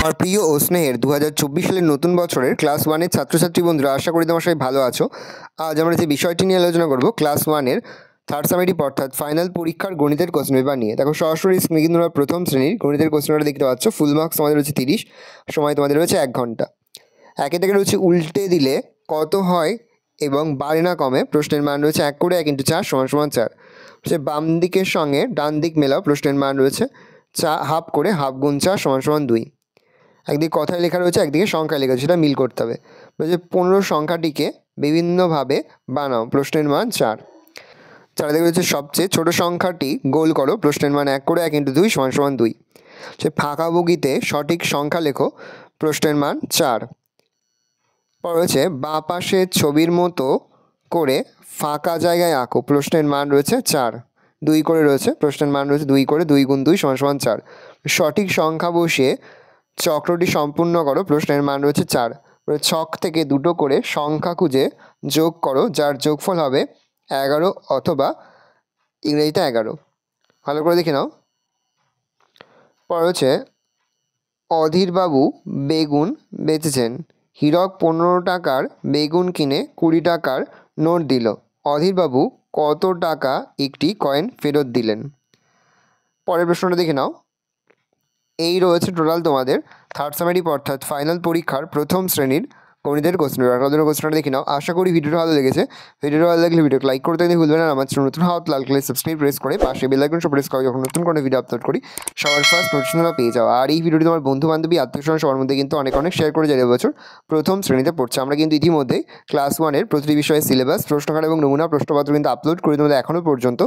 আমার প্রিয় ও স্নেহের 2024 সালের নতুন বছরের ক্লাস 1-এর ছাত্রছাত্রী বন্ধুরা, আশা করি তোমার সবাই ভালো আছো। আজ আমরা যে বিষয়টি নিয়ে আলোচনা করব ক্লাস 1-এর থার্ড সামেটিভ অর্থাৎ ফাইনাল পরীক্ষার গণিতের কোশ্চেন পেপার নিয়ে। দেখো সরাসরি স্ক্রিনে কিন্তু তোমরা প্রথম শ্রেণীর গণিতের কোশ্চেন পেপারটা দেখতে পাচ্ছ। ফুল মার্কস তোমাদের রয়েছে 30, সময় তোমাদের রয়েছে 1 ঘন্টা। একে থেকে রয়েছে উল্টে দিলে কত হয় এবং বাড়ে না কমে, প্রশ্নের মান রয়েছে 1 করে 1 × 4 = 4। হচ্ছে বাম দিকের সঙ্গে ডান দিক মেলাও, প্রশ্নের মান রয়েছে হাফ করে হাফ গুণ 4 = 2। একদিকে কথায় লেখা রয়েছে, একদিকে সংখ্যায় লেখা রয়েছে, সেটা মিল করতে হবে। বলছে 15 সংখ্যাটিকে বিভিন্নভাবে বানাও, প্রশ্নের মান 4। চারিদিকে রয়েছে সবচেয়ে ছোট সংখ্যাটি গোল করো, প্রশ্নের মান 1 করে 1 × 2 = 2। সে ফাঁকা বগিতে সঠিক সংখ্যা লেখো, প্রশ্নের মান 4। পর রয়েছে বাঁ পাশে ছবির মতো করে ফাঁকা জায়গায় আঁকো, প্রশ্নের মান রয়েছে 4। 2 করে রয়েছে, প্রশ্নের মান রয়েছে 2 করে 2 × 2 = 4। সঠিক সংখ্যা বসিয়ে চক্রটি সম্পূর্ণ করো, প্রশ্নের মান রয়েছে 4। ছক থেকে দুটো করে সংখ্যা খুঁজে যোগ করো, যার যোগফল হবে 11 অথবা ইংরেজিতে 11। ভালো করে দেখে নাও। পর হচ্ছে অধীরবাবু বেগুন বেচেছেন। হীরক 15 টাকার বেগুন কিনে 20 টাকার নোট দিল। অধীরবাবু কত টাকা একটি কয়েন ফেরত দিলেন? পরের প্রশ্নটা দেখে নাও। এই রয়েছে টোটাল তোমাদের থার্ড সামেটিভ অর্থাৎ ফাইনাল পরীক্ষার প্রথম শ্রেণীর গণিতের কোশ্চেন পেপার। কোশ্চেনটা দেখে নাও। আশা করি ভিডিওটা ভালো লেগেছে। ভিডিওটা ভালো লাগলে ভিডিওকে লাইক করতে ভুলবেন না। আমার চ্যানেল নতুন হাত লাল কালার সাবস্ক্রাইব প্রেস করে পাশে বেল আইকনটা প্রেস করে যখন নতুন কোনো ভিডিও আপলোড করি সবার ফার্স্ট নোটিফিকেশন পেয়ে যাও। আর এই ভিডিওটি তোমার বন্ধু বান্ধবী আত্মীয়স্বজন সবার মধ্যে কিন্তু অনেক শেয়ার করে যাবে। বছর প্রথম শ্রেণীতে পড়ছে। আমরা কিন্তু ইতিমধ্যে ক্লাস 1-এর প্রতিটি বিষয়ের সিলেবাস, প্রশ্নকার এবং নমুনা প্রশ্নপত্র কিন্তু আপলোড করে তোমাদের এখনও পর্যন্ত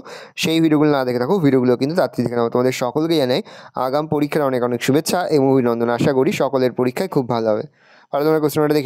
সেই ভিডিওগুলো না দেখে থাকো, ভিডিওগুলো কিন্তু তাড়াতাড়ি দেখে নাও। তোমাদের সকলকে জানাই আগাম পরীক্ষার অনেক শুভেচ্ছা এবং অভিনন্দন। আশা করি সকলের পরীক্ষায় খুব ভালো হবে। আর তোমরা কোশ্চেনটা দেখে